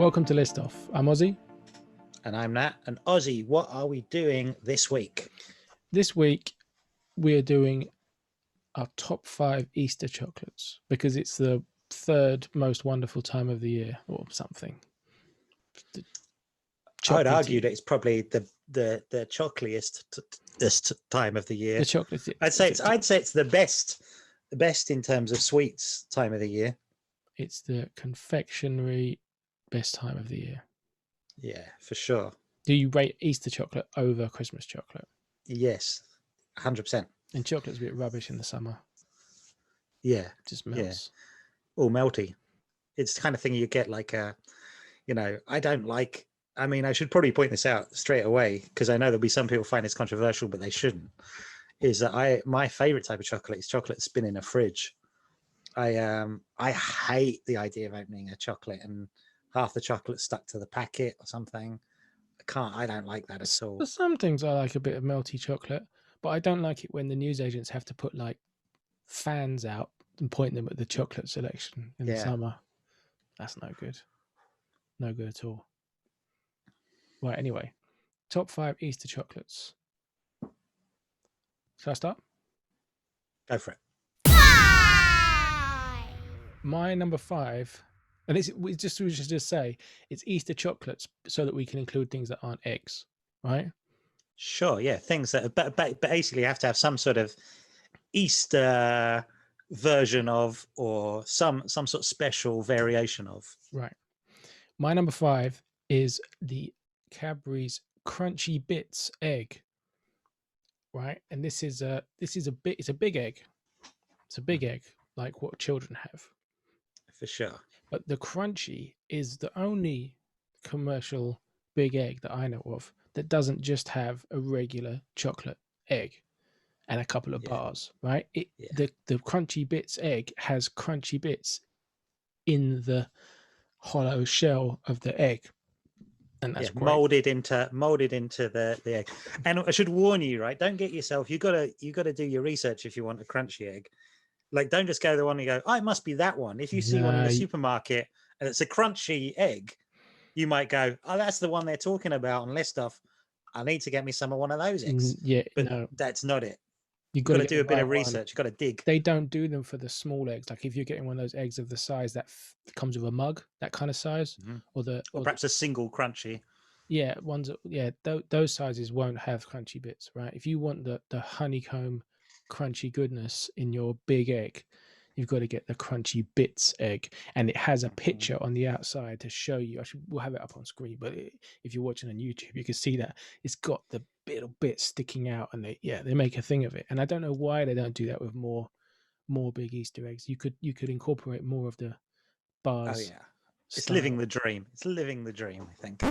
Welcome to List Off. I'm Ozzy. And I'm Nat. And Ozzy, what are we doing this week? This week, we're doing our top 5 Easter chocolates because it's the third most wonderful time of the year or something. I would argue that it's probably the chocoliest time of the year. The chocolate. I'd say it's the best in terms of sweets time of the year. It's the confectionery best time of the year. Yeah, for sure. Do you rate Easter chocolate over Christmas chocolate? Yes, 100%. And chocolate's a bit rubbish in the summer. Yeah, it just melts. Yeah. All melty. It's the kind of thing you get like I don't like. I mean, I should probably point this out straight away because I know there'll be some people find this controversial, but they shouldn't. Is that my favorite type of chocolate is chocolate that's been in a fridge. I hate the idea of opening a chocolate and half the chocolate stuck to the packet or something. I don't like that at all. For some things I like a bit of melty chocolate, but I don't like it when the newsagents have to put like fans out and point them at the chocolate selection in the summer. That's no good. No good at all. Right, anyway. Top 5 Easter chocolates. Shall I start? Go for it. My number 5, and we should just say it's Easter chocolates so that we can include things that aren't eggs, right? Sure, yeah, things that basically have to have some sort of Easter version of, or some sort of special variation of. Right. My number 5 is the Cadburys Crunchy Bits egg. Right, and it's a big egg. It's a big egg, like what children have. For sure. But the crunchy is the only commercial big egg that I know of that doesn't just have a regular chocolate egg and a couple of bars, right? The Crunchy Bits egg has crunchy bits in the hollow shell of the egg. And that's great. molded into the egg. And I should warn you, right? Don't get yourself. You gotta do your research if you want a crunchy egg. Like, don't just go the one and go, oh, it must be that one. If you see one in the supermarket and it's a crunchy egg, you might go, oh, that's the one they're talking about on List Off. I need to get me some of one of those eggs. Yeah, but no, that's not it. You've got to do a bit of research. You've got to dig. They don't do them for the small eggs. Like if you're getting one of those eggs of the size that comes with a mug, that kind of size, or perhaps a single crunchy. Yeah, those sizes won't have crunchy bits, right? If you want the honeycomb crunchy goodness in your big egg, you've got to get the Crunchy Bits egg, and it has a picture on the outside to show you. We'll have it up on screen, but if you're watching on YouTube, you can see that it's got the little bits sticking out, and they make a thing of it. And I don't know why they don't do that with more big Easter eggs. You could incorporate more of the bars. Oh yeah, it's living the dream. It's living the dream, I think.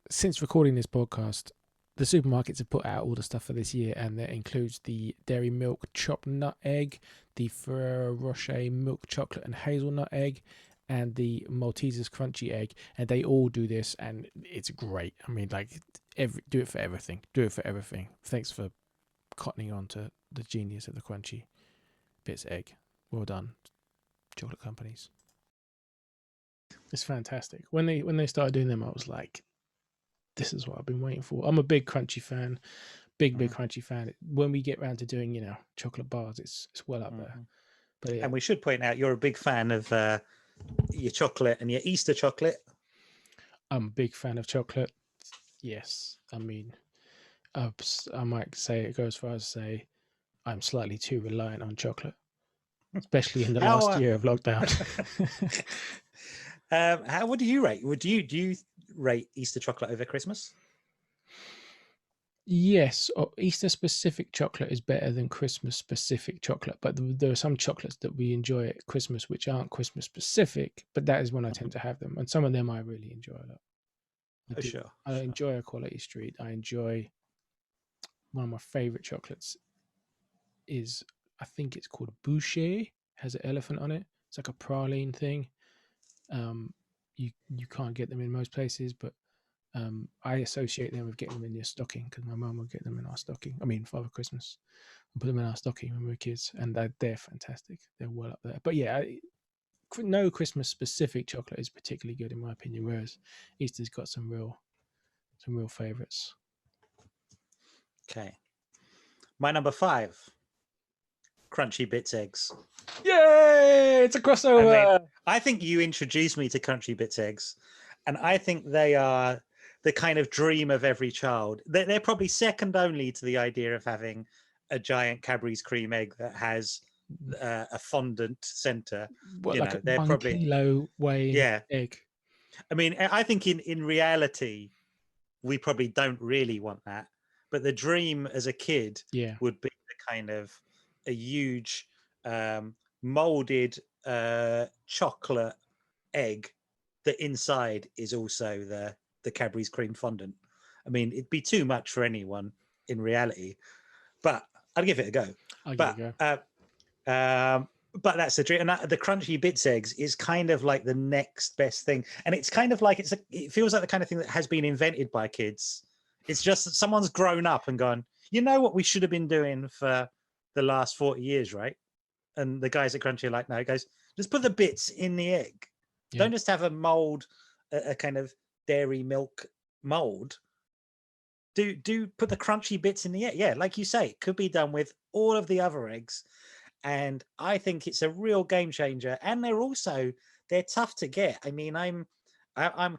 Since recording this podcast, the supermarkets have put out all the stuff for this year, and that includes the Dairy Milk chopped nut egg, the Ferrero Rocher milk chocolate and hazelnut egg, and the Maltesers crunchy egg. And they all do this, and it's great. I mean, like, do it for everything. Do it for everything. Thanks for cottoning on to the genius of the Crunchy Bits egg. Well done, chocolate companies. It's fantastic. When they started doing them, I was like, this is what I've been waiting for. I'm a big crunchy fan, big crunchy fan. When we get around to doing, chocolate bars, it's well up there. But and we should point out you're a big fan of your chocolate and your Easter chocolate. I'm a big fan of chocolate. Yes, I mean, I might say it goes as far as say I'm slightly too reliant on chocolate, especially in the last year of lockdown. What do you rate? Do you rate Easter chocolate over Christmas? Yes, Easter specific chocolate is better than Christmas specific chocolate, but there are some chocolates that we enjoy at Christmas which aren't Christmas specific, but that is when I tend to have them, and some of them I really enjoy a lot. Sure. I enjoy a Quality Street. I enjoy one of my favorite chocolates is, I think it's called Boucher, has an elephant on it. It's like a praline thing. You can't get them in most places, but I associate them with getting them in your stocking because my mum would get them in our stocking. I mean, Father Christmas, and put them in our stocking when we were kids, and they're fantastic. They're well up there. But yeah, no Christmas specific chocolate is particularly good in my opinion. Whereas Easter's got some real favourites. Okay. My number 5, Crunchy Bits eggs. Yay! It's a crossover. I think you introduced me to Crunchy Bits eggs, and I think they are the kind of dream of every child. They're probably second only to the idea of having a giant Cadbury's cream egg that has a fondant center. What, like They're a 1 probably kilo weighing egg? I mean, I think in reality, we probably don't really want that. But the dream as a kid would be the kind of a huge molded chocolate egg that inside is also the Cadbury's cream fondant. I mean, it'd be too much for anyone in reality, but I'd give it a go. But that's the dream. And the Crunchy Bits eggs is kind of like the next best thing. And it's kind of like it feels like the kind of thing that has been invented by kids. It's just that someone's grown up and gone, you know what we should have been doing for the last 40 years, right? And the guys at Crunchy are like, no, guys, just put the bits in the egg. Yeah. Don't just have a mold, a kind of dairy milk mold. Do put the crunchy bits in the egg. Yeah, like you say, it could be done with all of the other eggs. And I think it's a real game changer. And they're tough to get. I mean, I'm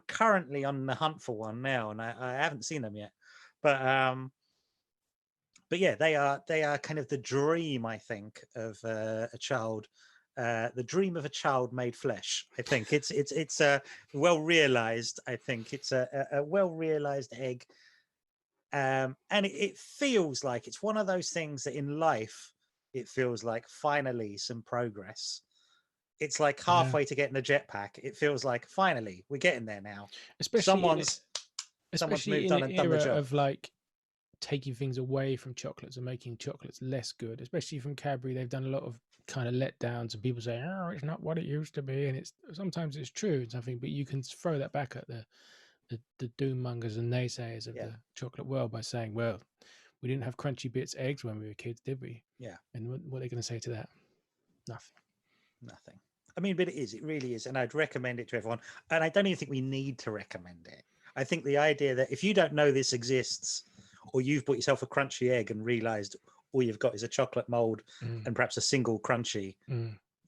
currently on the hunt for one now, and I haven't seen them yet. But yeah, they are kind of the dream, I think, of a child. The dream of a child made flesh. I think it's well realized. I think it's a well realized egg, and it feels like it's one of those things that in life it feels like finally some progress. It's like halfway to getting a jetpack. It feels like finally we're getting there now. Especially someone's moved on and done the job. Of like taking things away from chocolates and making chocolates less good, especially from Cadbury. They've done a lot of kind of letdowns and people say, oh, it's not what it used to be. And sometimes it's true and something, but you can throw that back at the doom mongers and naysayers of the chocolate world by saying, well, we didn't have Crunchy Bits eggs when we were kids, did we? Yeah. And what are they going to say to that? Nothing. I mean, but it really is. And I'd recommend it to everyone. And I don't even think we need to recommend it. I think the idea that if you don't know this exists, or you've bought yourself a crunchy egg and realized all you've got is a chocolate mold and perhaps a single crunchy,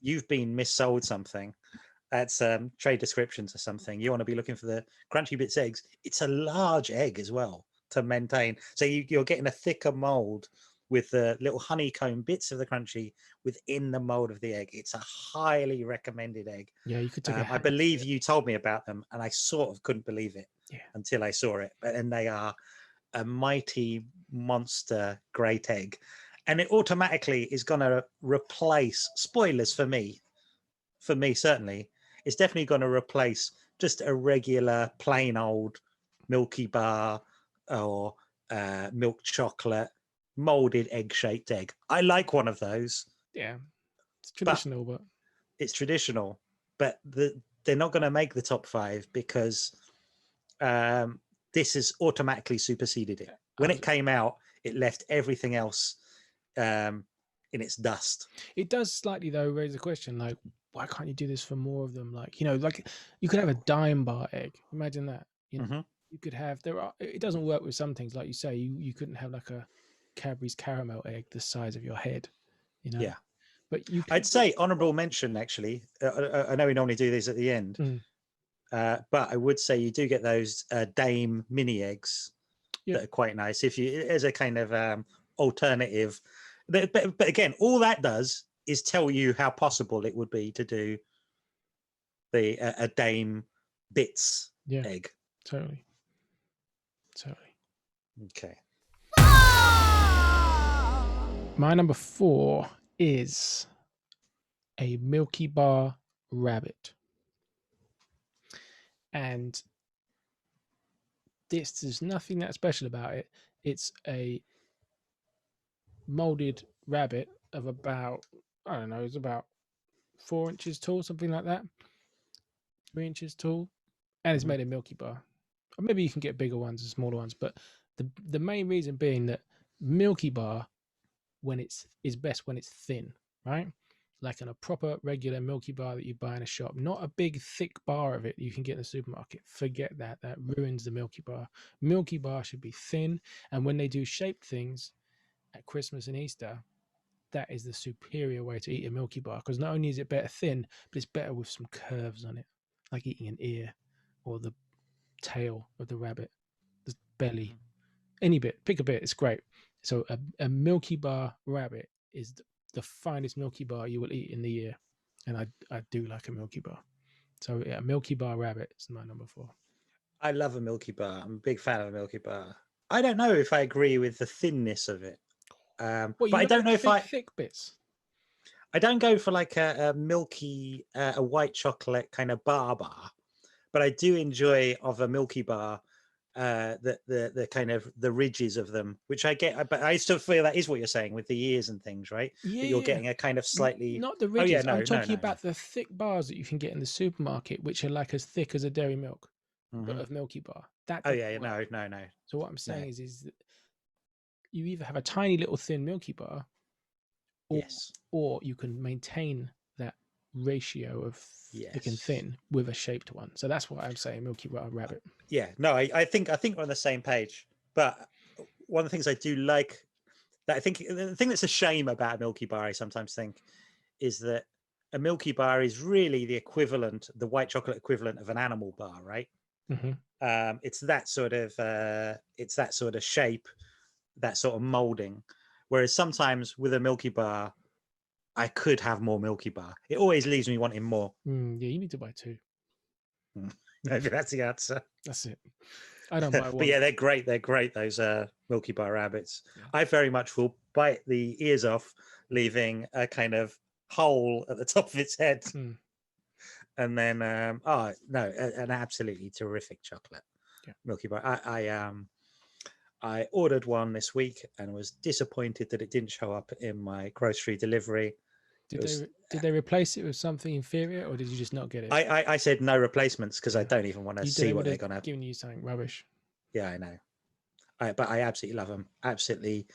you've been missold something. That's trade descriptions or something. You want to be looking for the Crunchy Bits eggs. It's a large egg as well to maintain. So you're getting a thicker mold with the little honeycomb bits of the crunchy within the mold of the egg. It's a highly recommended egg. Yeah, you could take I believe you told me about them, and I sort of couldn't believe it until I saw it. And they are a mighty monster great egg. And it automatically is going to replace, spoilers for me certainly, it's definitely going to replace just a regular plain old Milky Bar or milk chocolate molded egg-shaped egg. I like one of those. Yeah, it's traditional, but it's traditional. But they're not going to make the top 5 because this has automatically superseded it. When it came out, it left everything else in its dust. It does slightly though raise the question, like, why can't you do this for more of them? Like, like you could have a dime bar egg. Imagine that. You could have it doesn't work with some things, like you say. You couldn't have like a Cadbury's caramel egg the size of your head. Yeah. But I'd say honorable mention actually. I know we normally do these at the end, but I would say you do get those Dame mini eggs that are quite nice. If you as a kind of alternative, but again, all that does is tell you how possible it would be to do a Dame Bits egg. Totally. Okay. My number 4 is a Milky Bar Rabbit. And there's nothing that special about it. It's a molded rabbit of about, I don't know, it's about 4 inches tall, something like that. 3 inches tall. And it's made of Milky Bar. Or maybe you can get bigger ones and smaller ones, but the main reason being that Milky Bar, when is best when it's thin, right? like in a proper regular Milky Bar that you buy in a shop, not a big thick bar of it you can get in the supermarket. Forget that. That ruins the Milky Bar. Milky Bar should be thin. And when they do shaped things at Christmas and Easter, that is the superior way to eat a Milky Bar, because not only is it better thin, but it's better with some curves on it, like eating an ear or the tail of the rabbit, the belly, any bit, pick a bit, it's great. So a Milky Bar Rabbit is the finest Milky Bar you will eat in the year, and I do like a Milky Bar. So yeah, Milky Bar Rabbit is my number 4. I love a Milky Bar. I'm a big fan of a Milky Bar. I don't know if I agree with the thinness of it, Well, but you I don't like know the if big thick bits. I don't go for like a milky, a white chocolate kind of bar, but I do enjoy of a Milky Bar, the kind of the ridges of them, which I get. But I still feel that is what you're saying with the ears and things, right? Yeah, That you're yeah. getting a kind of slightly. Not the Oh yeah, ridges. I'm talking no. about the thick bars that you can get in the supermarket, which are like as thick as a dairy milk, but Mm-hmm. of Milky Bar. That Oh doesn't yeah, work. no. So what I'm saying is that you either have a tiny little thin Milky Bar, or Yes. or you can maintain that ratio of thick and Yes. thin with a shaped one. So that's what I'm saying, Milky Bar Rabbit. Yeah. No, I think we're on the same page. But one of the things I do like, that I think the thing that's a shame about a Milky Bar, I sometimes think, is that a Milky Bar is really the equivalent, the white chocolate equivalent of an animal bar, right? Mm-hmm. It's that sort of shape, that sort of molding. Whereas sometimes with a Milky Bar, I could have more Milky Bar. It always leaves me wanting more. Yeah, you need to buy 2. Maybe that's the answer. That's it. I don't buy 1. But yeah, they're great. They're great, those Milky Bar rabbits. Yeah. I very much will bite the ears off, leaving a kind of hole at the top of its head. And then, oh no, an absolutely terrific chocolate. Yeah. Milky Bar. I ordered one this week and was disappointed that it didn't show up in my grocery delivery. Did they replace it with something inferior, or did you just not get it? I said no replacements because I don't even want to see what they're gonna. Giving you something rubbish. Yeah, I know. But I absolutely love them. Absolutely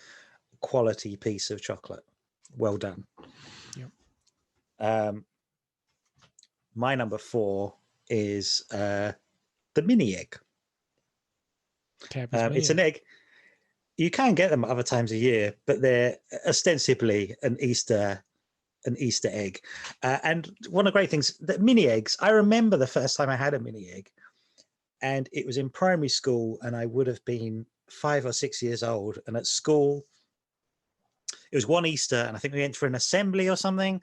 quality piece of chocolate. Well done. Yep. My number 4 is the mini egg. It's an egg. You can get them other times a year, but they're ostensibly an Easter egg. And one of the great things, that mini eggs, I remember the first time I had a mini egg, and it was in primary school, and I would have been 5 or 6 years old. And at school, it was one Easter, and I think we went for an assembly or something.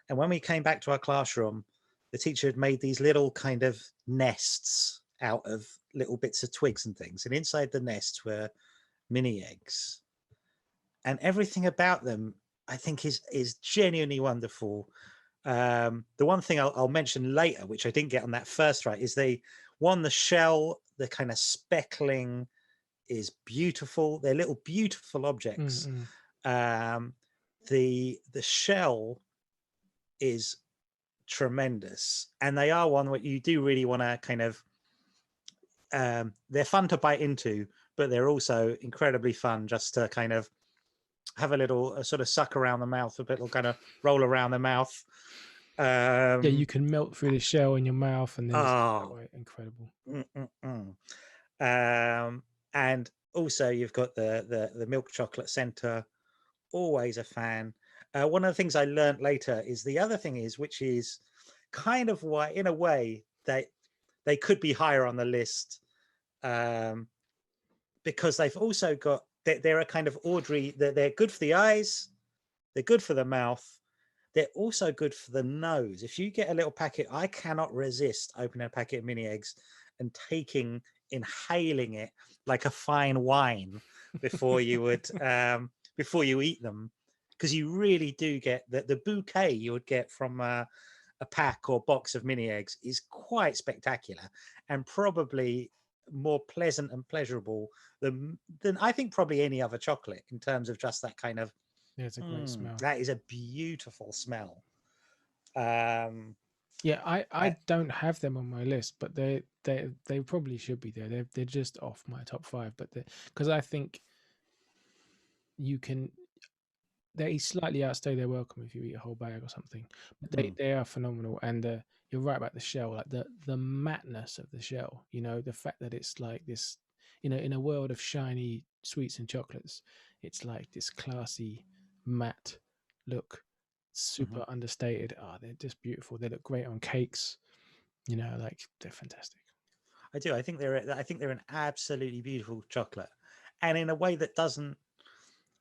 And when we came back to our classroom, the teacher had made these little kind of nests out of little bits of twigs and things. And inside the nests were mini eggs. And everything about them, I think, is genuinely wonderful. The one thing I'll mention later, which I didn't get on that first right, is the shell, the kind of speckling is beautiful. They're little beautiful objects. The shell is tremendous, and they are one what you do really want to kind of they're fun to bite into, but they're also incredibly fun just to kind of have a little sort of suck around the mouth, a little kind of roll around the mouth. Yeah, you can melt through the shell in your mouth, and then incredible. And also you've got the milk chocolate center. Always a fan. One of the things I learned later is the other thing is, which is kind of why, in a way, they could be higher on the list, because they've also got, they're a kind of Audrey, they're good for the eyes, they're good for the mouth, they're also good for the nose. If you get a little packet, I cannot resist opening a packet of mini eggs and inhaling it like a fine wine before you would before you eat them, because you really do get the bouquet you would get from a pack or box of mini eggs is quite spectacular, and probably more pleasant and pleasurable than I think probably any other chocolate, in terms of just that kind of, yeah, it's a great smell. That is a beautiful smell. Yeah, I don't have them on my list, but they probably should be there. They're just off my top 5, but because I think you can, they slightly outstay their welcome if you eat a whole bag or something. But Mm. they are phenomenal, and you're right about the shell, like the mattness of the shell. You know, the fact that it's like this. You know, in a world of shiny sweets and chocolates, it's like this classy matte look, Mhm. super understated. Ah, they're just beautiful. They look great on cakes. You know, like they're fantastic. I do. I think they're an absolutely beautiful chocolate, and in a way that doesn't,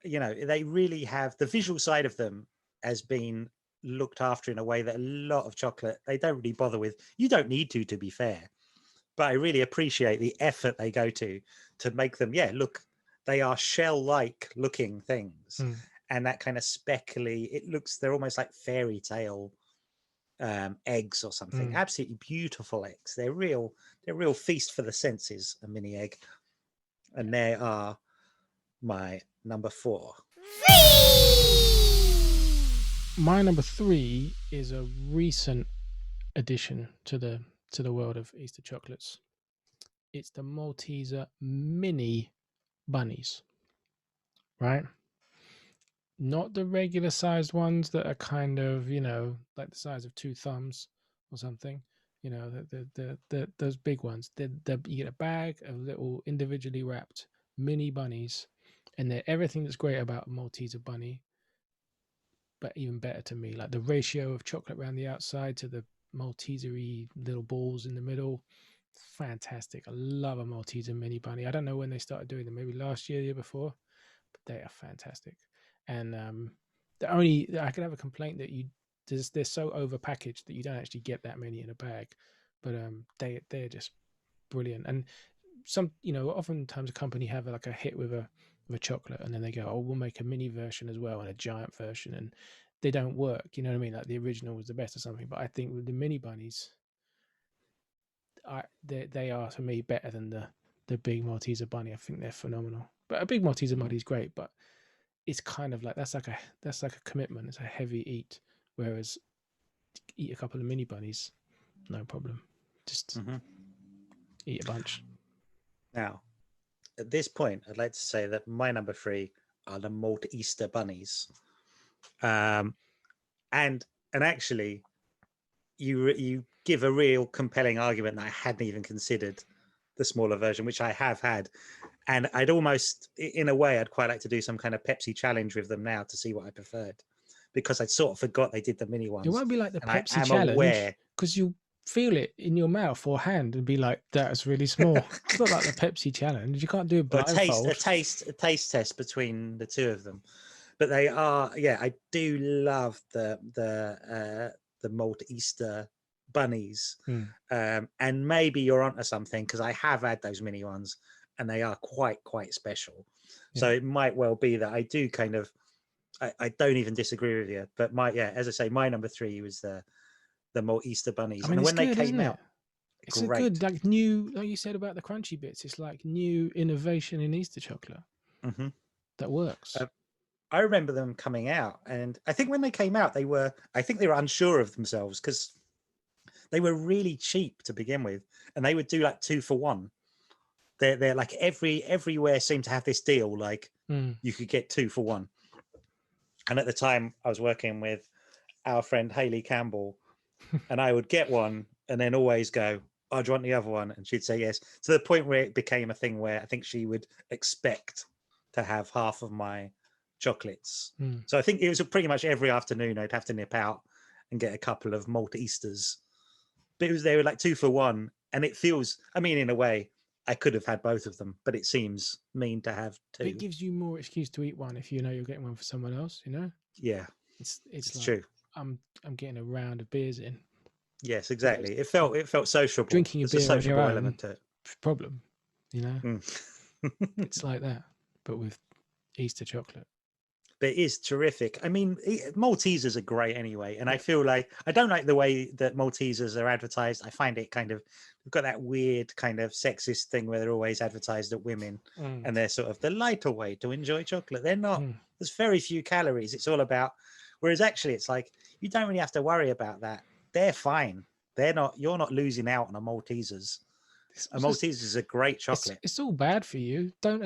they really have the visual side of them has been looked after in a way that a lot of chocolate they don't really bother with. You don't need to be fair, but I really appreciate the effort they go to make them. Yeah, look, they are shell-like looking things, Mm. and that kind of speckly. It looks they're almost like fairy tale eggs or something. Mm. Absolutely beautiful eggs. They're real feast for the senses. A mini egg, and they are my number 4. My number 3 is a recent addition to the world of Easter chocolates. It's the Malteser Mini Bunnies, right? Not the regular sized ones that are kind of, like the size of two thumbs or something. You know, those big ones. You get a bag of little individually wrapped mini bunnies, and they're everything that's great about a Malteser bunny, but even better to me. Like the ratio of chocolate around the outside to the Maltesery little balls in the middle. Fantastic. I love a Malteser mini bunny. I don't know when they started doing them, maybe last year, the year before, but they are fantastic. And I could have a complaint that they're so over packaged that you don't actually get that many in a bag, but they're just brilliant. And oftentimes a company have like a hit with a chocolate, and then they go, oh, we'll make a mini version as well and a giant version, and they don't work. You know what I mean? Like the original was the best or something. But I think with the mini bunnies, they are to me better than the big Malteser bunny. I think they're phenomenal. But a big Malteser bunny is great, but it's kind of like that's like a commitment. It's a heavy eat. Whereas eat a couple of mini bunnies, no problem. Just Mm-hmm. eat a bunch. Now, at this point, I'd like to say that my number 3 are the Malt Easter bunnies, um, and actually, you give a real compelling argument that I hadn't even considered the smaller version, which I have had, and I'd almost, in a way, I'd quite like to do some kind of Pepsi challenge with them now to see what I preferred, because I sort of forgot they did the mini It ones, won't be like the and I Pepsi am challenge aware. because you feel it in your mouth or hand and be like, "That's really small." It's not like the Pepsi challenge. You can't do it Or a blindfold. taste test between the two of them, but they are, yeah, I do love the Malt Easter bunnies, Mm. and maybe you're onto something because I have had those mini ones and they are quite special. So Yeah. it might well be that I do kind of, I don't even disagree with you, but as I say, my number 3 was the Malt Easter I bunnies, mean, and it's when they good, isn't came it? out, It's a good, great. like new, like you said about the crunchy bits. It's like new innovation in Easter chocolate Hmm. that works. I remember them coming out, and I think when they came out, I think they were unsure of themselves because they were really cheap to begin with, and they would do like 2 for 1. They're like everywhere seemed to have this deal, like Mm. you could get 2 for 1. And at the time, I was working with our friend Hayley Campbell, and I would get one and then always go, "Oh, do you want the other one?" And she'd say yes. To the point where it became a thing where I think she would expect to have half of my chocolates. Mm. So I think it was pretty much every afternoon I'd have to nip out and get a couple of Malt Easters. But they were like 2 for 1, and it feels. I mean, in a way, I could have had both of them, but it seems mean to have It 2. gives you more excuse to eat one if you know you're getting one for someone else. You know, Yeah, it's it's like true. I'm getting a round of beers in. Yes, Whereas exactly. It felt sociable. drinking a There's a beer on your sociable own, element to it. problem. You know, Mm. it's like that, but with Easter chocolate. But it is terrific. I mean, Maltesers are great anyway, and I Yeah. feel like I don't like the way that Maltesers are advertised. I find it kind of we've got that weird kind of sexist thing where they're always advertised at women, Mm. and they're sort of the lighter way to enjoy chocolate. They're not. Mm. There's very few calories. It's all about. Whereas actually, it's like you don't really have to worry about that. They're fine. They're not. You're not losing out on a Maltesers. A Malteser is a great chocolate. It's all bad for you. Don't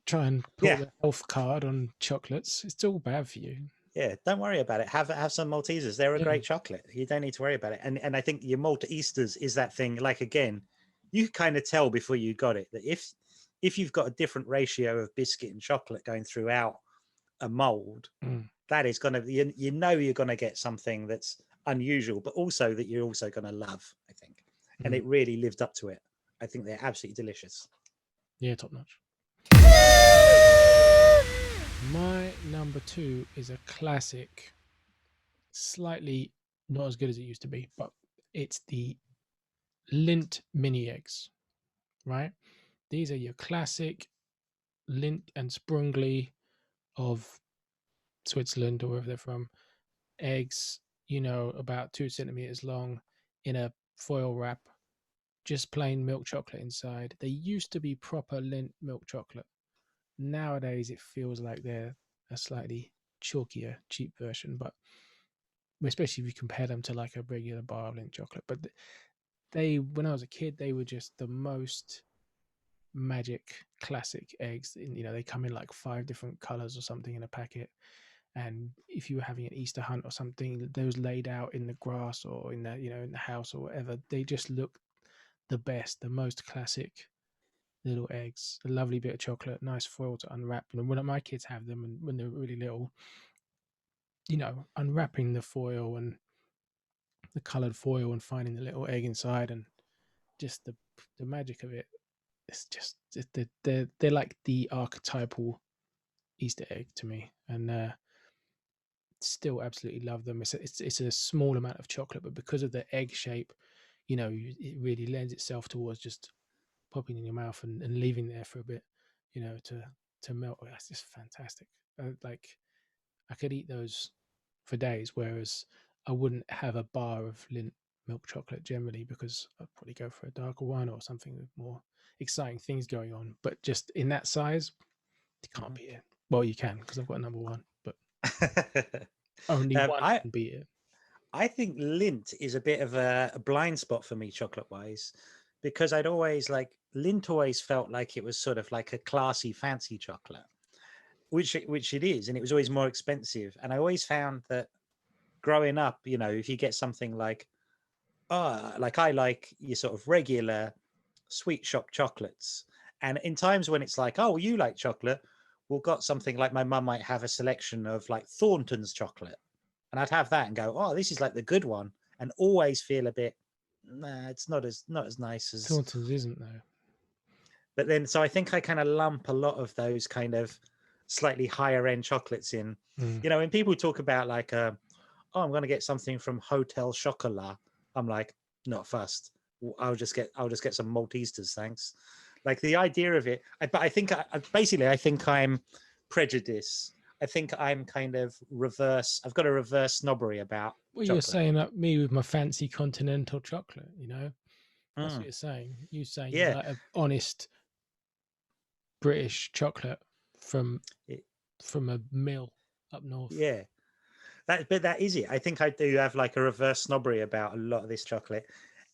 try and pull Yeah. the health card on chocolates. It's all bad for you. Yeah, don't worry about it. Have some Maltesers. They're a Yeah. great chocolate. You don't need to worry about it. And I think your Maltesers is that thing. Like again, you kind of tell before you got it that if you've got a different ratio of biscuit and chocolate going throughout a mold, that is going to you know you're going to get something that's unusual, but also that you're also going to love. I think, and it really lived up to it. I think they're absolutely delicious. Yeah, top notch. My number 2 is a classic, slightly not as good as it used to be, but it's the Lindt Mini X, right? These are your classic Lindt and Sprungly of Switzerland or wherever they're from. Eggs, about 2 centimeters long in a foil wrap, just plain milk chocolate inside. They used to be proper Lindt milk chocolate. Nowadays, it feels like they're a slightly chalkier, cheap version, but especially if you compare them to like a regular bar of Lindt chocolate. But when I was a kid, they were just the most magic classic eggs. They come in like 5 different colors or something in a packet. And if you were having an Easter hunt or something, those laid out in the grass or in the house or whatever, they just look the best, the most classic little eggs. A lovely bit of chocolate, nice foil to unwrap. When my kids have them, and when they're really little, unwrapping the foil and the colored foil and finding the little egg inside and just the magic of it. It's just they're like the archetypal Easter egg to me, and still absolutely love them. It's a small amount of chocolate, but because of the egg shape, it really lends itself towards just popping in your mouth and leaving there for a bit, to melt. That's just fantastic. Like I could eat those for days, whereas I wouldn't have a bar of Lindt milk chocolate generally because I'd probably go for a darker one or something with more exciting things going on. But just in that size, you can't beat it. Well, you can because I've got a number 1, but only one can beat it. I think Lindt is a bit of a blind spot for me, chocolate wise, because I'd always Lindt always felt like it was sort of like a classy, fancy chocolate, which it is, and it was always more expensive. And I always found that growing up, if you get something like I like your sort of regular sweet shop chocolates, and in times when it's like, oh, you like chocolate, we've got something like my mum might have a selection of like Thornton's chocolate. And I'd have that and go, oh, this is like the good one, and always feel a bit, nah, it's not as nice as Thornton's isn't though. But then, so I think I kind of lump a lot of those kind of slightly higher end chocolates in. When people talk about like, oh, I'm going to get something from Hotel Chocolat, I'm like, not fussed. I'll just get some Maltesers, thanks. Like the idea of it, but I think I think I'm prejudiced. I think I'm kind of reverse. I've got a reverse snobbery about. Well, chocolate. you're saying that me with my fancy continental chocolate, That's what you're saying. You're saying you like an honest British chocolate from a mill up north. Yeah, but that is it. I think I do have like a reverse snobbery about a lot of this chocolate,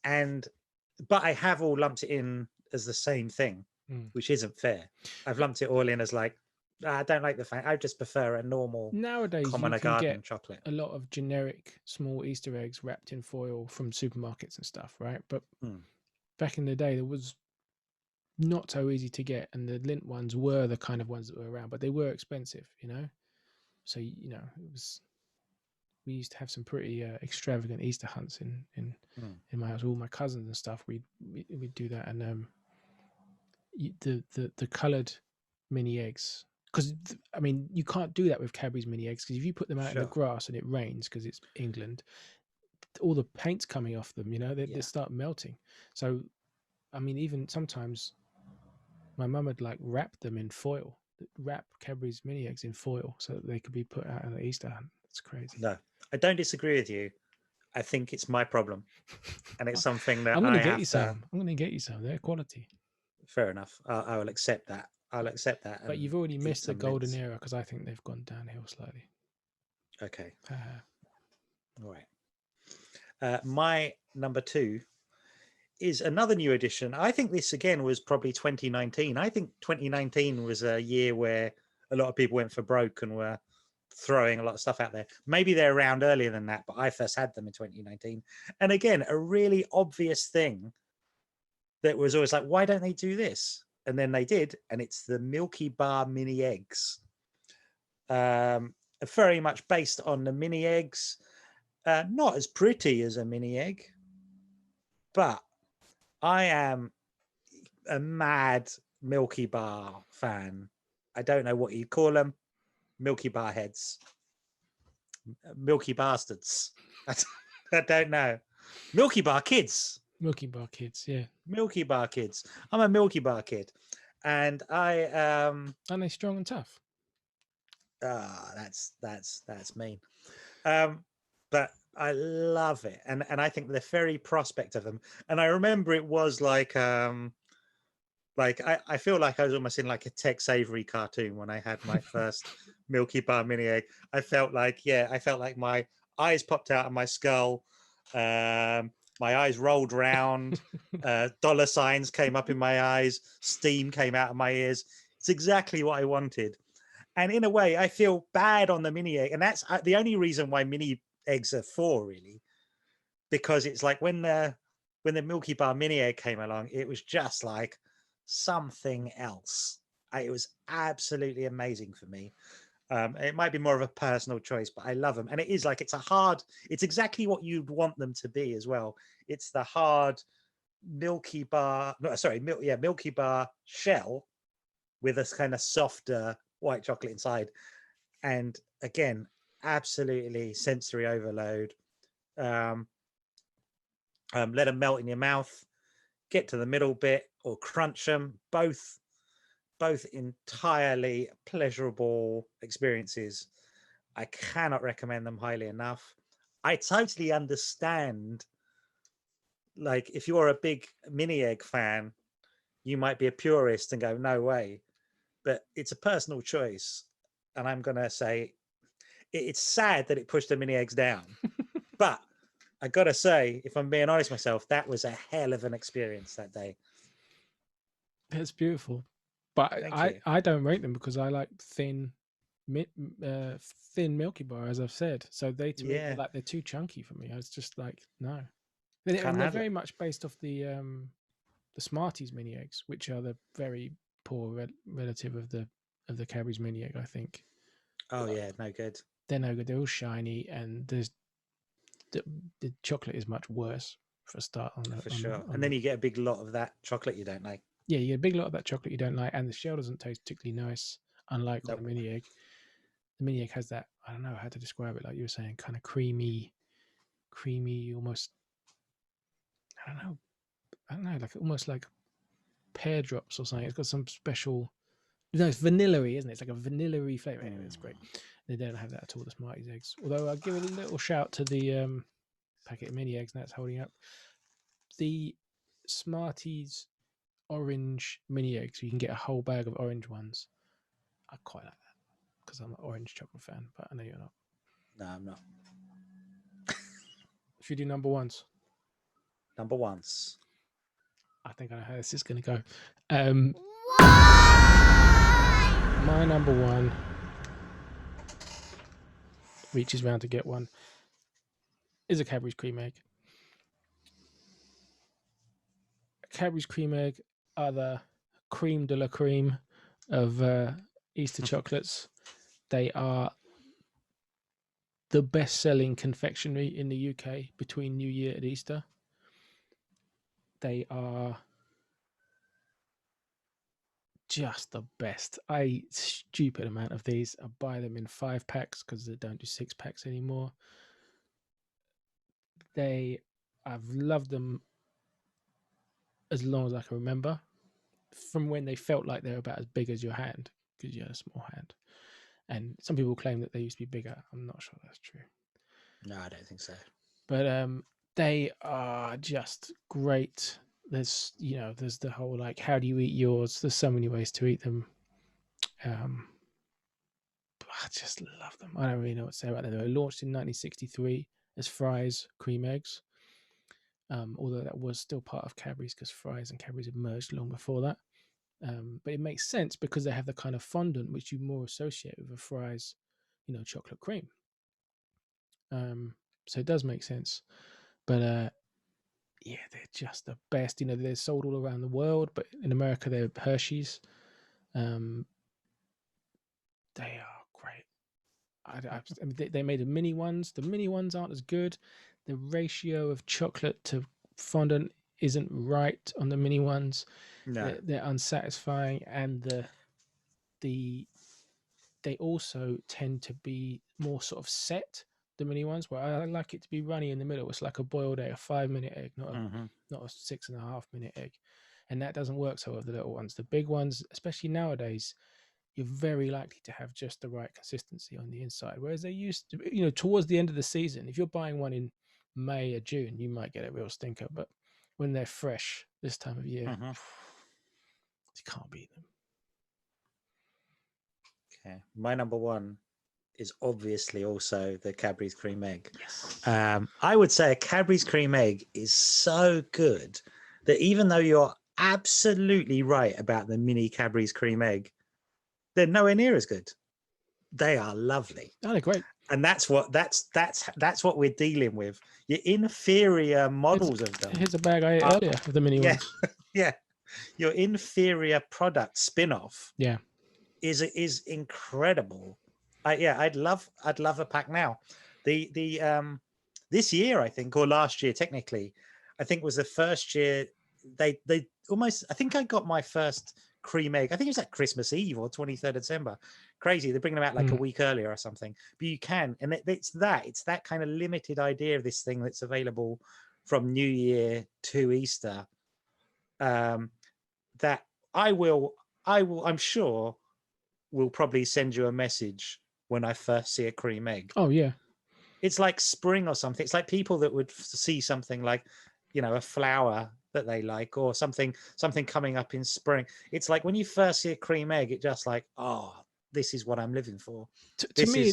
but I have all lumped it in as the same thing, which isn't fair. I've lumped it all in as like, I don't like the fact. I just prefer a normal nowadays common you can garden get chocolate. A lot of generic small Easter eggs wrapped in foil from supermarkets and stuff, right? But back in the day, there was not so easy to get, and the Lindt ones were the kind of ones that were around, but they were expensive, So it was. We used to have some pretty extravagant Easter hunts in my house. All my cousins and stuff. We'd do that, and the coloured mini eggs. Because you can't do that with Cadbury's mini eggs, because if you put them out in the grass and it rains, because it's England, all the paint's coming off them. They start melting. So, even sometimes my mum would like wrap them in foil, wrap Cadbury's mini eggs in foil so that they could be put out at the Easter hunt. That's crazy. No, I don't disagree with you. I think it's my problem, and it's something that I'm going to get you some. I'm going to get you some. They're quality. Fair enough. I will accept that. I'll accept that. But you've already missed the golden era, because I think they've gone downhill slightly. Okay. All right. My number 2 is another new edition. I think this again was probably 2019. I think 2019 was a year where a lot of people went for broke and were throwing a lot of stuff out there. Maybe they're around earlier than that, but I first had them in 2019. And again, a really obvious thing that was always like, why don't they do this? And then they did, and it's the Milky Bar Mini Eggs. Very much based on the mini eggs. Not as pretty as a mini egg, but I am a mad Milky Bar fan. I don't know what you'd call them. Milky Bar heads. Milky bastards. I don't know. Milky Bar kids. Milky Bar kids, yeah. Milky Bar kids. I'm a Milky Bar kid. And I Aren't they strong and tough? that's mean. But I love it. And I think the very prospect of them. And I remember it was like I feel like I was almost in like a Tex Avery cartoon when I had my first Milky Bar mini egg. I felt like my eyes popped out of my skull. My eyes rolled round. Dollar signs came up in my eyes. Steam came out of my ears. It's exactly what I wanted. And in a way, I feel bad on the mini egg. And that's the only reason why mini eggs are for, really, because it's like when the Milky Bar mini egg came along, it was just like something else. It was absolutely amazing for me. It might be more of a personal choice, but I love them. And it is like, it's exactly what you'd want them to be as well. It's the hard Milky Bar shell with a kind of softer white chocolate inside. And again, absolutely sensory overload. Let them melt in your mouth, get to the middle bit or crunch them. Both entirely pleasurable experiences. I cannot recommend them highly enough. I totally understand, like, if you're a big mini egg fan, you might be a purist and go, no way. But it's a personal choice. And I'm going to say it's sad that it pushed the mini eggs down. But I got to say, if I'm being honest myself, that was a hell of an experience that day. That's beautiful. But I don't rate them because I like thin Milky Bar, as I've said. So they to me they're too chunky for me. I was just like, no. And they're very much based off the Smarties mini eggs, which are the very poor relative of the Cadbury's mini egg, I think. Oh yeah, no good. They're no good. They're all shiny, and the chocolate is much worse for a start. And then you get a big lot of that chocolate you don't like. Yeah, you get a big lot of that chocolate you don't like, and the shell doesn't taste particularly nice, unlike the mini egg. The mini egg has that, I don't know how to describe it, like you were saying, kind of creamy, almost, I don't know, like almost like pear drops or something. It's got some special, it's vanilla-y, isn't it? It's like a vanilla-y flavor. Anyway, it's great. They don't have that at all, the Smarties eggs. Although I'll give a little shout to the packet of mini eggs that's holding up. The Smarties orange mini eggs, you can get a whole bag of orange ones. I quite like that because I'm an orange chocolate fan, but I know you're not. No, I'm not. Should we do number ones? Number ones. I think I know how this is going to go. My number one reaches round to get one is a Cadbury's Creme Egg. Cadbury's Creme Egg are the creme de la creme of Easter chocolates. They are the best-selling confectionery in the UK between New Year and Easter. They are just the best. I eat a stupid amount of these. I buy them in 5-packs because they don't do 6-packs anymore. I've loved them as long as I can remember, from when they felt like they were about as big as your hand, because you had a small hand. And some people claim that they used to be bigger. I'm not sure that's true. No, I don't think so. But they are just great. There's the whole, like, how do you eat yours? There's so many ways to eat them. I just love them. I don't really know what to say about them. They were launched in 1963 as Fry's Creme Eggs. although that was still part of Cadbury's because Fries and Cadbury's had merged long before that. But it makes sense because they have the kind of fondant which you more associate with a Fries, chocolate cream. So it does make sense. But yeah, they're just the best. They're sold all around the world, but in America they're Hershey's. They are great. I mean, they made the mini ones. The mini ones aren't as good. The ratio of chocolate to fondant isn't right on the mini ones. No. They're unsatisfying, and they also tend to be more sort of set. The mini ones, where I like it to be runny in the middle. It's like a boiled egg, a 5-minute egg, not a 6.5-minute egg, and that doesn't work so well with the little ones. The big ones, especially nowadays, you're very likely to have just the right consistency on the inside. Whereas they used to, towards the end of the season, if you're buying one in May or June, you might get a real stinker. But when they're fresh this time of year, you can't beat them. Okay. My number one is obviously also the Cadbury's Creme Egg. Yes. I would say a Cadbury's Creme Egg is so good that even though you're absolutely right about the mini Cadbury's Creme Egg, they're nowhere near as good. They are lovely. Oh, they're great. And that's what we're dealing with. Your inferior models of them. Here's a bag I ate earlier of the mini ones. Yeah. Your inferior product spin-off. Yeah. Is incredible. I'd love a pack now. The this year, I think, or last year technically, I think was the first year they almost, I think I got my first Creme Egg. I think it was at Christmas Eve or 23rd December. Crazy. They're bringing them out like a week earlier or something. But you can, and it's that kind of limited idea of this thing that's available from New Year to Easter. That I'm sure will probably send you a message when I first see a Creme Egg. Oh yeah. It's like spring or something. It's like people that would see something like, a flower that they like, or something coming up in spring. It's like when you first see a Creme Egg, it's just like, oh, this is what I'm living for. To me,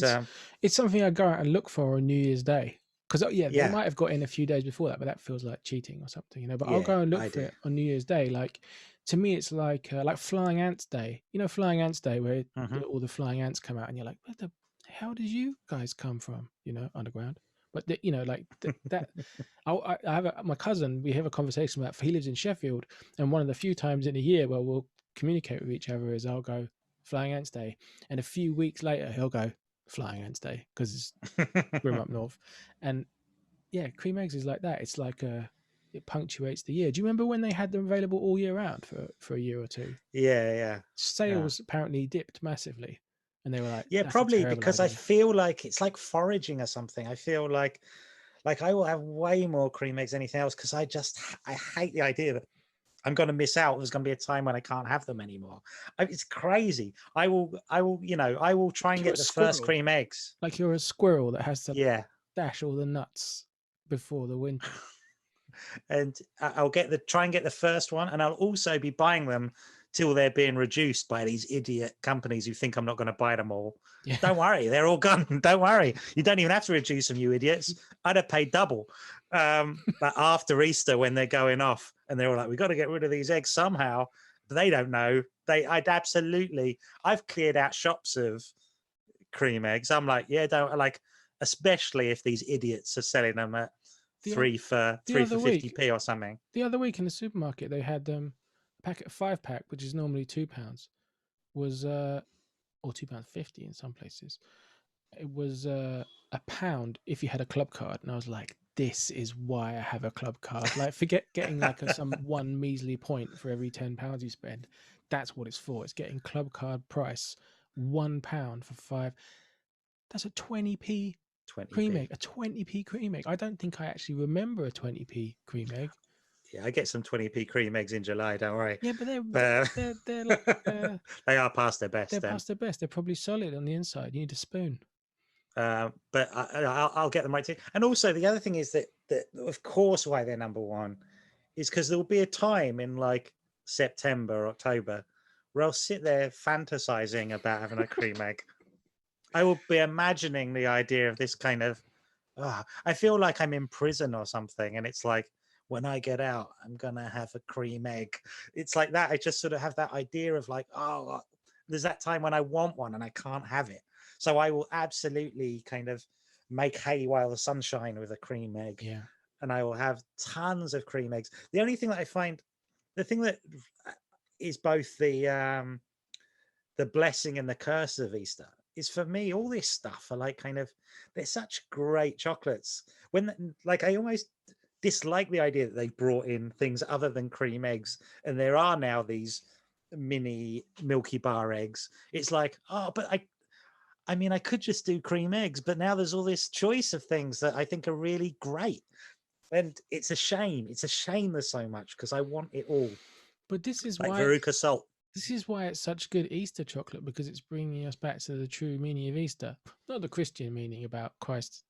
it's something I go out and look for on New Year's Day. Because they might have got in a few days before that, but that feels like cheating or something, But I'll go and look for it on New Year's Day. Like, to me, it's like Flying Ants Day. Flying Ants Day, where all the flying ants come out, and you're like, where the hell did you guys come from? Underground. But that. I have my cousin. We have a conversation about. He lives in Sheffield, and one of the few times in a year where we'll communicate with each other is I'll go Flying Ants Day, and a few weeks later he'll go Flying Ants Day because we're up north. And yeah, Creme Eggs is like that. It's like it punctuates the year. Do you remember when they had them available all year round for a year or two? Yeah. Sales apparently dipped massively, and they were like, yeah, probably because idea. I feel like it's like foraging or something. I feel like I will have way more Creme Eggs than anything else because I hate the idea that I'm going to miss out. There's going to be a time when I can't have them anymore. It's crazy. I will try and get the first Creme Eggs. Like you're a squirrel that has to dash all the nuts before the winter. And I'll try and get the first one, and I'll also be buying them till they're being reduced by these idiot companies who think I'm not going to buy them all. Yeah. Don't worry, they're all gone. Don't worry. You don't even have to reduce them, you idiots. I'd have paid double. But after Easter, when they're going off and they're all like, we've got to get rid of these eggs somehow. They don't know. I've cleared out shops of Creme Eggs. I'm like, especially if these idiots are selling them at three for 50p or something. The other week in the supermarket, they had a packet of 5-pack, which is normally £2, was or £2.50 in some places. It was £1 if you had a club card, and I was like, this is why I have a club card. Like, forget getting like some one measly point for every £10 you spend. That's what it's for. It's getting club card price, £1 for 5. That's a 20p Creme Egg. A 20p Creme Egg. I don't think I actually remember a 20p Creme Egg. Yeah, I get some 20p Creme Eggs in July. Don't worry. Yeah, but they're like they are past their best. They're past their best. They're probably solid on the inside. You need a spoon. But I'll get them right too. And also the other thing is that of course why they're number one is because there will be a time in like September, October, where I'll sit there fantasizing about having a Creme Egg. I will be imagining the idea of this kind of. I feel like I'm in prison or something, and it's like when I get out, I'm gonna have a cream egg. It's like that. I just sort of have that idea of like, oh, there's that time when I want one and I can't have it. So I will absolutely kind of make hay while the sun shines with a cream egg. Yeah. And I will have tons of cream eggs. The only thing that I find, the thing that is both the blessing and the curse of Easter is, for me, all this stuff are like kind of, they're such great chocolates. When like I almost dislike the idea that they brought in things other than cream eggs, and there are now these mini Milky Bar eggs. It's like, oh, but I mean, I could just do cream eggs, but now there's all this choice of things that I think are really great. And it's a shame. It's a shame there's so much, because I want it all. But this is Like why Veruca Salt. this is why it's such good Easter chocolate, because it's bringing us back to the true meaning of Easter, not the Christian meaning about Christ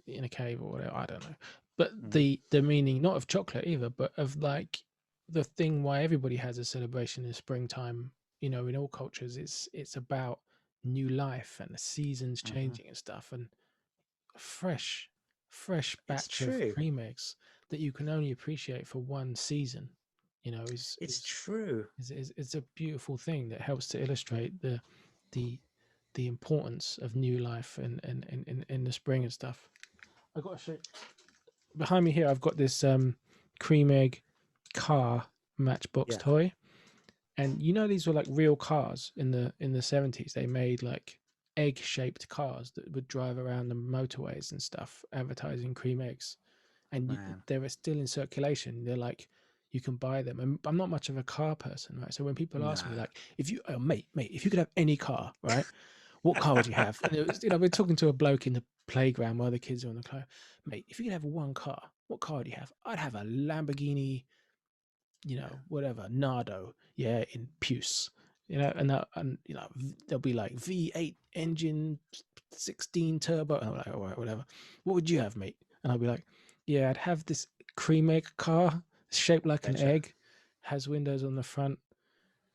in a cave or whatever. I don't know, but the meaning not of chocolate either, but of like the thing why everybody has a celebration in springtime. You know, in all cultures, it's about new life and the seasons changing and stuff, and a fresh batch of true. cream eggs that you can only appreciate for one season. You know, It's true. it's a beautiful thing that helps to illustrate the importance of new life and in the spring and stuff. I got to show behind me here. I've got this Creme Egg car Matchbox toy, and you know these were like real cars in the 70s. They made like egg shaped cars that would drive around the motorways and stuff, advertising cream eggs, and they were still in circulation. They're like, you can buy them. And I'm not much of a car person, right? So when people ask me like, if you mate, if you could have any car, right, what car would you have? And it was, you know, we're talking to a bloke in the playground while the kids are on the car. Mate, if you could have one car, what car would you have? I'd have a Lamborghini, you know, whatever, Nardo, in Puce, you know, and you know, there'll be like V8 engine, 16 turbo, and I'm like, all right, whatever. What would you have, mate? And I'll be like, yeah, I'd have this cream egg car, shaped like an egg, has windows on the front,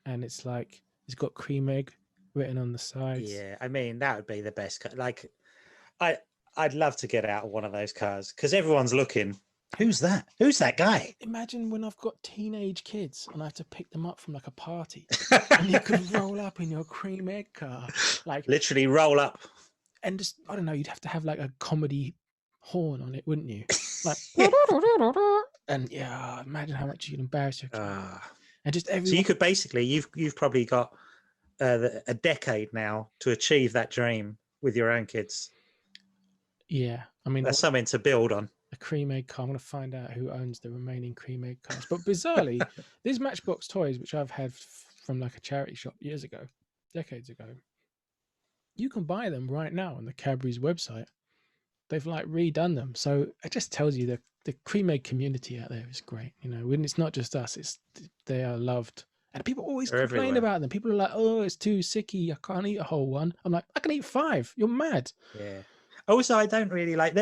and it's like it's got cream egg written on the sides. Yeah, I mean, that would be the best. Like, I'd love to get out of one of those cars, because everyone's looking. Who's that? Who's that guy? Imagine when I've got teenage kids and I have to pick them up from like a party, and you could roll up in your cream egg car, like literally roll up, and just, I don't know, you'd have to have like a comedy horn on it, wouldn't you? Like, and yeah, imagine how much you'd embarrass your kids. And just everyone. So you could basically, you've probably got a decade now to achieve that dream with your own kids. Yeah, I mean, that's something to build on. A cream egg car. I'm going to find out who owns the remaining cream egg cars. But bizarrely, these Matchbox toys, which I've had from like a charity shop years ago, decades ago, you can buy them right now on the Cadburys website. They've like redone them. So it just tells you that the cream egg community out there is great. You know, when it's not just us, they are loved. And people always complain about them. People are like, oh, it's too sicky. I can't eat a whole one. I'm like, I can eat 5. You're mad. Yeah. Also, I don't really like,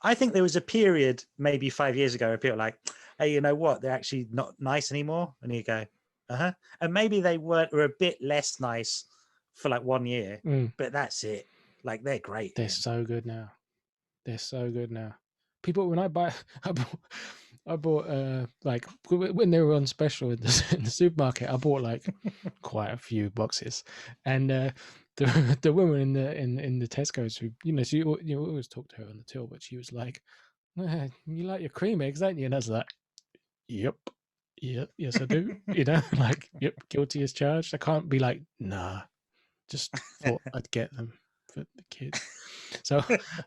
I think there was a period maybe 5 years ago where people were like, hey, you know what? They're actually not nice anymore. And you go, uh-huh. And maybe they were a bit less nice for like 1 year, but that's it. Like, they're great. They're so good now. They're so good now. People, when I bought like when they were on special in the supermarket, I bought like quite a few boxes, and the woman in the Tesco's, who, you know, you always talk to her on the till, but she was like, you like your cream eggs, don't you? And I was like, yep, yes I do. You know, like, yep, guilty as charged. I can't be like, nah, just thought I'd get them for the kids. So,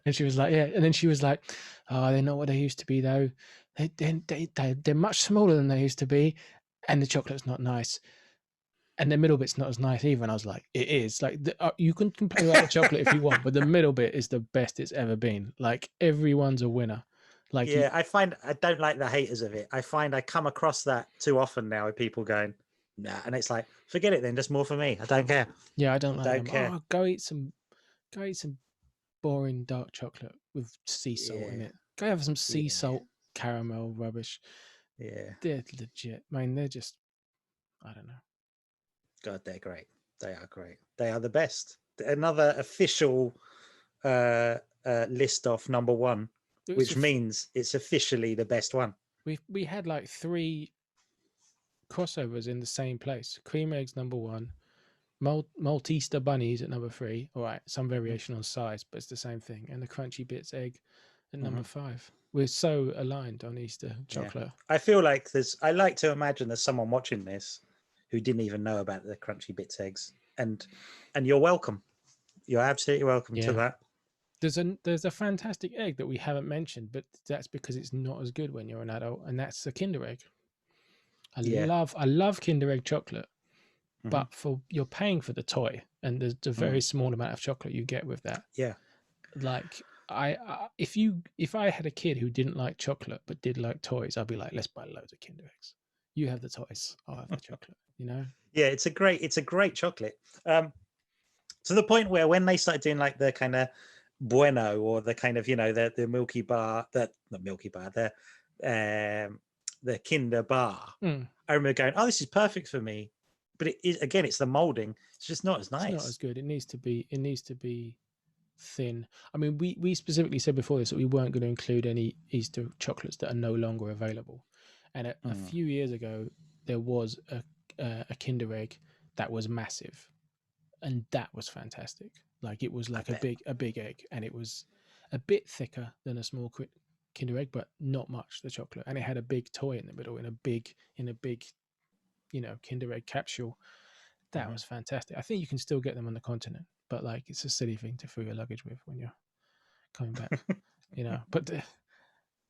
and she was like, yeah, and then she was like, oh, they're not what they used to be though. They're much smaller than they used to be, and the chocolate's not nice, and the middle bit's not as nice either. And I was like, it is. Like, you can complain about the chocolate if you want, but the middle bit is the best it's ever been. Like, everyone's a winner. Like, yeah, I don't like the haters of it. I find I come across that too often now with people going, nah, and it's like, forget it then, just more for me. I don't care. Yeah, I don't care. Oh, go eat some boring dark chocolate with sea salt in it. Go have some sea salt caramel rubbish. Yeah, they're legit. I mean, they're just, I don't know. God, they're great. They are great. They are the best. Another official list off number 1, which means it's officially the best one. We had like 3 crossovers in the same place. Cream eggs #1, Maltese Bunnies at #3. All right, some variation on size, but it's the same thing. And the Crunchy Bits egg at #5. We're so aligned on Easter chocolate. I feel like I like to imagine there's someone watching this who didn't even know about the Crunchy Bits eggs, and you're welcome. You're absolutely welcome to that. There's a fantastic egg that we haven't mentioned, but that's because it's not as good when you're an adult, and that's a Kinder Egg. I love Kinder Egg chocolate, but you're paying for the toy, and there's a very small amount of chocolate you get with that. Yeah, like if I had a kid who didn't like chocolate but did like toys, I'd be like, let's buy loads of Kinder Eggs. You have the toys, I'll have the chocolate. You know? Yeah, it's a great chocolate. To the point where when they started doing like the kind of Bueno or the kind of the Milky Bar, the Kinder Bar, I remember going, oh, this is perfect for me. But it's the molding. It's just not as nice. It's not as good. It needs to be thin. I mean, we specifically said before this that we weren't going to include any Easter chocolates that are no longer available. And a few years ago, there was a Kinder Egg that was massive, and that was fantastic. Like it was like a big egg, and it was a bit thicker than a small Kinder Egg, but not much the chocolate, and it had a big toy in the middle in a big Kinder Egg capsule. That was fantastic. I think you can still get them on the continent, but like it's a silly thing to fill your luggage with when you're coming back. But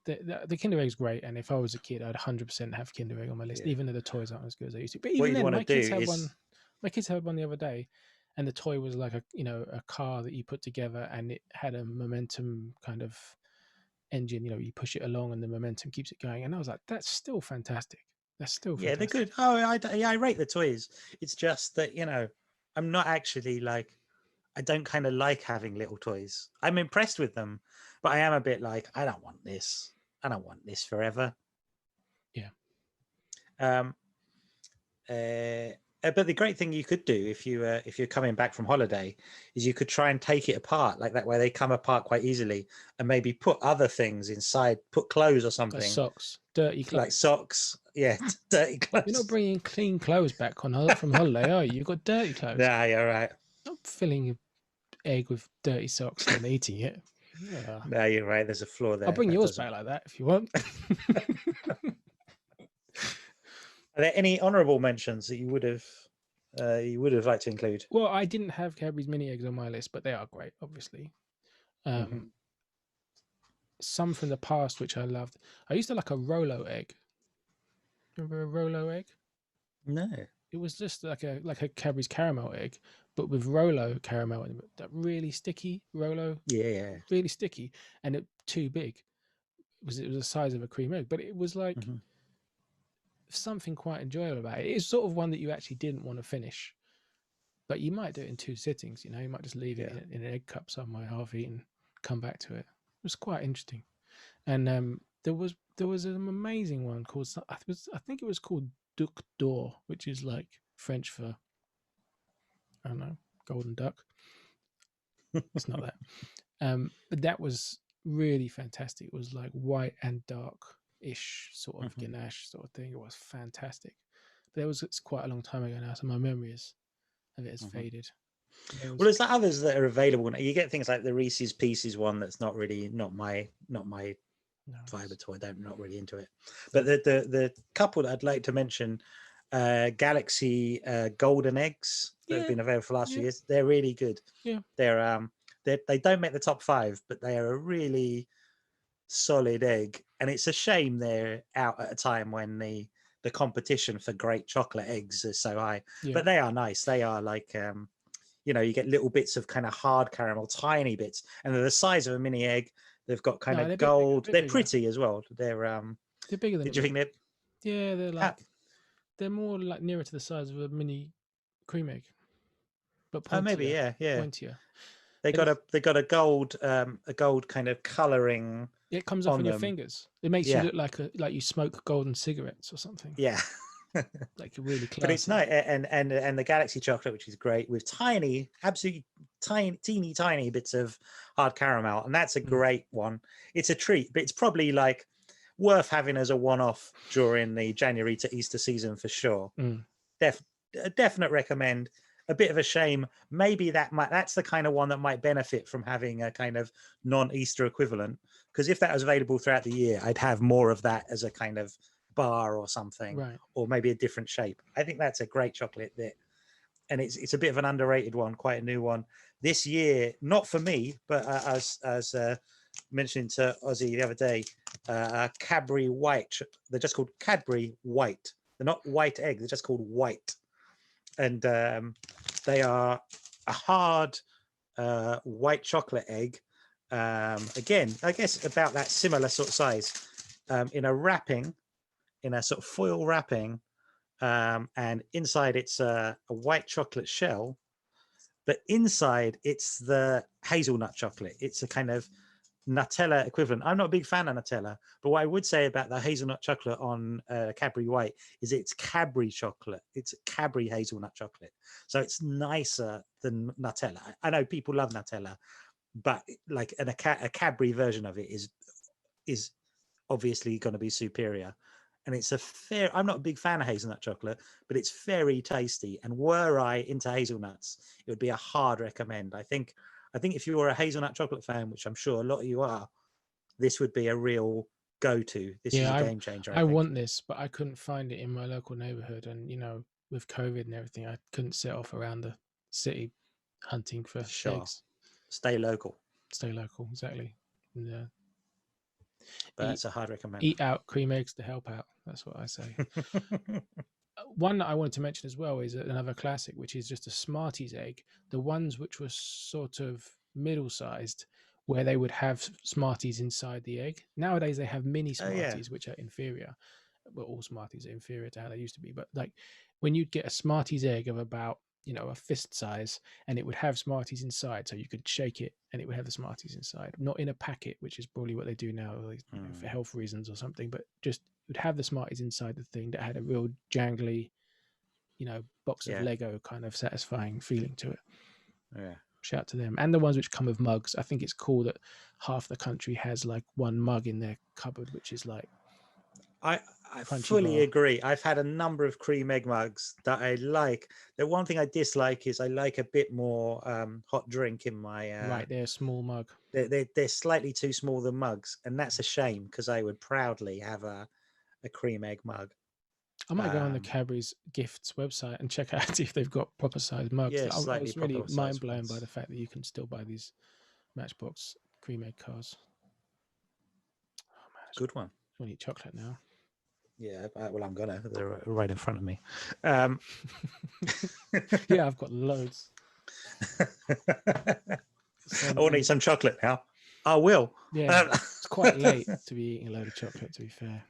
the Kinder Egg's great, and if I was a kid, I'd 100% have Kinder Egg on my list, even though the toys aren't as good as they used to. But even then, my kids had one the other day, and the toy was like a car that you put together, and it had a momentum kind of engine. You push it along, and the momentum keeps it going. And I was like, that's still fantastic. That's still fantastic. They're good. Oh, I rate the toys. It's just that I'm not actually like, I don't kind of like having little toys. I'm impressed with them, but I am a bit like, I don't want this. I don't want this forever. Yeah. But the great thing you could do if you're coming back from holiday is you could try and take it apart like that, where they come apart quite easily, and maybe put other things inside, put clothes or something, like socks, dirty clothes, like socks. Yeah, dirty clothes. You're not bringing clean clothes back from holiday, are you? You've got dirty clothes. Nah, you're right. Not filling an egg with dirty socks and eating it. Yeah. No, you're right. There's a flaw there. I'll bring yours back like that if you want. Are there any honourable mentions that you would have liked to include? Well, I didn't have Cadbury's mini eggs on my list, but they are great, obviously. Some from the past which I loved. I used to like a Rolo egg. Remember a Rolo egg? No. It was just like a Cadbury's caramel egg, but with Rolo caramel in it. That really sticky Rolo. Yeah. Really sticky, and it too big. It was the size of a cream egg, but it was like something quite enjoyable about it. It's sort of one that you actually didn't want to finish, but you might do it in 2 sittings. You might just leave it in an egg cup somewhere, half eaten, come back to it. It was quite interesting. And there was an amazing one called, I think it was called Duc d'Or, which is like French for, I don't know, golden duck. It's not that. But that was really fantastic. It was like white and dark-ish sort of ganache sort of thing. It was fantastic. But it's quite a long time ago now, so my memory of it has faded. Well, there's others that are available now. You get things like the Reese's Pieces one that's not my vibe at all. I'm not really into it. But the couple that I'd like to mention, Galaxy Golden Eggs that have been available for the last few years. They're really good. Yeah. They don't make the top 5, but they are a really solid egg. And it's a shame they're out at a time when the competition for great chocolate eggs is so high. Yeah. But they are nice. They are like you get little bits of kind of hard caramel, tiny bits, and they're the size of a mini egg. They've got kind of gold. They're pretty as well. They're bigger than. Did you think they're? Yeah, they're like they're more like nearer to the size of a mini cream egg, but pointier, maybe pointier. They got a gold kind of colouring. It comes off on your fingers. It makes you look like you smoke golden cigarettes or something. Yeah. Like really classy. But it's nice, and the Galaxy chocolate, which is great, with absolutely tiny bits of hard caramel, and that's a great one. It's a treat, but it's probably like worth having as a one-off during the January to Easter season for sure. A definite recommend. A bit of a shame. Maybe that's the kind of one that might benefit from having a kind of non-Easter equivalent. Because if that was available throughout the year, I'd have more of that as a kind of bar or something, Right. or maybe a different shape. I think that's a great chocolate that, and it's a bit of an underrated one, quite a new one this year. Not for me, but as mentioned to Ozzy the other day, Cadbury White. They're just called Cadbury White. They're not white egg. They're just called white. And they are a hard white chocolate egg. Again, I guess about that similar sort of size, in a wrapping, in a sort of foil wrapping, and inside it's a white chocolate shell, but inside it's the hazelnut chocolate. It's a kind of Nutella equivalent. I'm not a big fan of Nutella, but what I would say about the hazelnut chocolate on Cadbury White is it's Cadbury chocolate. It's Cadbury hazelnut chocolate, so it's nicer than Nutella. I know people love Nutella, but like a Cadbury version of it is obviously going to be superior. And it's I'm not a big fan of hazelnut chocolate, but it's very tasty. And were I into hazelnuts, it would be a hard recommend. I think if you were a hazelnut chocolate fan, which I'm sure a lot of you are, this would be a real go-to. This is a game changer. I want this, but I couldn't find it in my local neighborhood. And, with COVID and everything, I couldn't set off around the city hunting for eggs. Stay local. Stay local, exactly. Yeah. But that's a hard recommend. Eat out cream eggs to help out. That's what I say. One that I wanted to mention as well is another classic, which is just a Smarties egg. The ones which were sort of middle-sized, where they would have Smarties inside the egg. Nowadays, they have mini Smarties, which are inferior. Well, all Smarties are inferior to how they used to be. But like when you'd get a Smarties egg of about, a fist size, and it would have Smarties inside, so you could shake it and it would have the Smarties inside, not in a packet, which is probably what they do now, for health reasons or something, but just would have the Smarties inside the thing that had a real jangly, box of Lego kind of satisfying feeling to it. Yeah. Shout out to them. And the ones which come with mugs. I think it's cool that half the country has like one mug in their cupboard, which is like, I fully agree. I've had a number of cream egg mugs that I like. The one thing I dislike is I like a bit more hot drink in my right. They're a small mug. They're slightly too small than mugs, and that's a shame because I would proudly have a cream egg mug. I might go on the Cadbury's Gifts website and check out if they've got proper size mugs. Yeah, I was really mind blown by the fact that you can still buy these Matchbox Creme Egg Cars. Oh man, good one. I want to eat chocolate now. Yeah, well, I'm gonna. They're right in front of me. Yeah, I've got loads. I want to eat some chocolate now. I will. Yeah, it's quite late to be eating a load of chocolate, to be fair.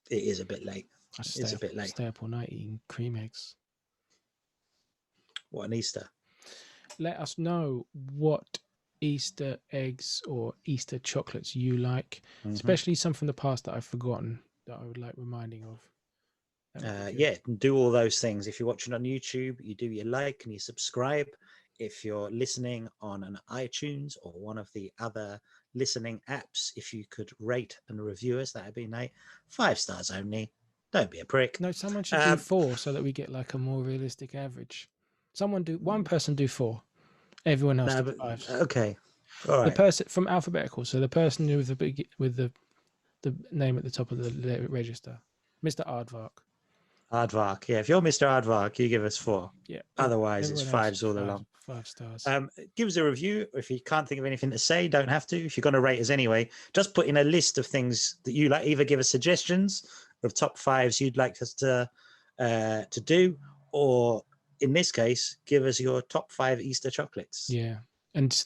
It is a bit late. It's a bit late. Stay up all night eating cream eggs. What an Easter. Let us know what Easter eggs or Easter chocolates you like, especially some from the past that I've forgotten that I would like reminding of. Yeah, do all those things. If you're watching on YouTube, you do your like and you subscribe. If you're listening on an iTunes or one of the other listening apps, if you could rate and review us, that'd be nice. 5 stars only. Don't be a prick. No, someone should do 4 so that we get like a more realistic average. One person do 4. Everyone else do 5. Okay. All right. The person from alphabetical, so the person with the name at the top of the register, Mr. Aardvark. Aardvark, yeah. If you're Mr. Aardvark, you give us 4. Yeah. Otherwise, it's 5s all along. 5 stars. Give us a review. If you can't think of anything to say, don't have to. If you're going to rate us anyway, just put in a list of things that you like. Either give us suggestions of top 5s you'd like us to do, or in this case, give us your top 5 Easter chocolates. Yeah, and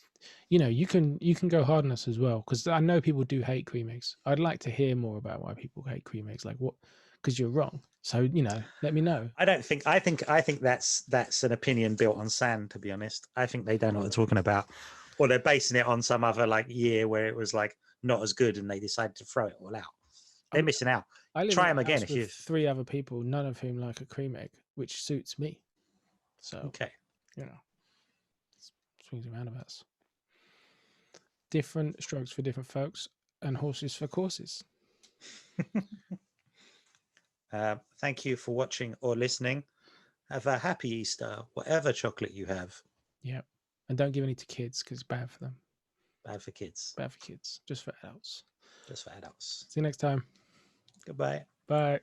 you can go hard on us as well, because I know people do hate cream eggs. I'd like to hear more about why people hate cream eggs. Like what? Because you're wrong. So let me know. I think that's an opinion built on sand. To be honest, I think they don't know what they're talking about, or they're basing it on some other like year where it was like not as good, and they decided to throw it all out. They're missing out. Try them again if you. 3 other people, none of whom like a cream egg, which suits me. So okay, swings and roundabouts. Different strokes for different folks, and horses for courses. Thank you for watching or listening. Have a happy Easter, whatever chocolate you have. Yeah. And don't give any to kids because it's bad for them. Bad for kids, Bad for kids. Just for adults. just for adults. See you next time. Goodbye. Bye.